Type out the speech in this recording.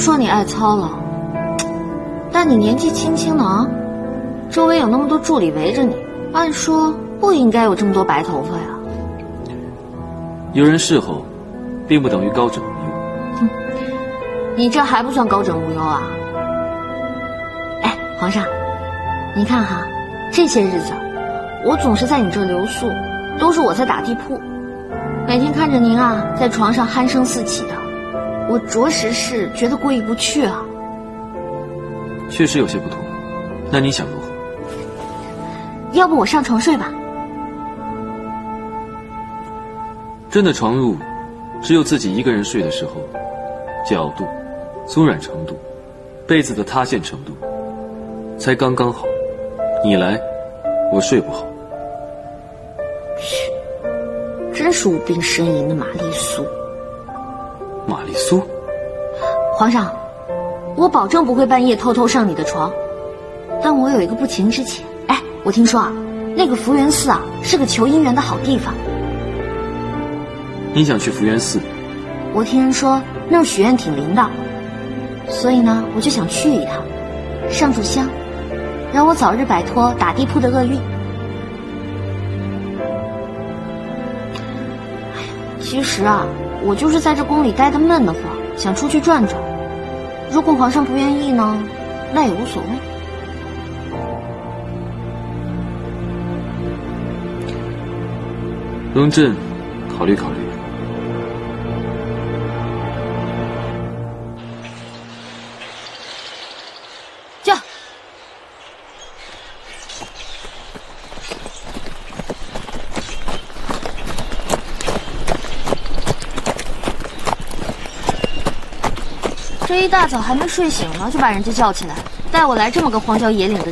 说你爱操劳，但你年纪轻轻的啊，周围有那么多助理围着你，按说不应该有这么多白头发呀。有人侍候，并不等于高枕无忧。哼，你这还不算高枕无忧啊！哎，皇上，你看哈，这些日子我总是在你这儿留宿，都是我在打地铺，每天看着您啊在床上鼾声四起的，我着实是觉得过意不去啊。确实有些不妥，那你想如何？要不我上床睡吧？真的床褥，只有自己一个人睡的时候，角度、松软程度、被子的塌陷程度，才刚刚好。你来，我睡不好。嘘，真是无病呻吟的玛丽苏。玛丽苏？皇上，我保证不会半夜偷偷上你的床，但我有一个不情之请。哎，我听说啊，那个福源寺啊是个求姻缘的好地方。你想去福源寺？我听人说那儿许愿挺灵的，所以呢，我就想去一趟，上炷香，让我早日摆脱打地铺的厄运。哎呀，其实啊，我就是在这宫里待得闷得慌，想出去转转。如果皇上不愿意呢，那也无所谓。容朕考虑考虑。驾！这一大早还没睡醒呢，就把人家叫起来，带我来这么个荒郊野岭的地方。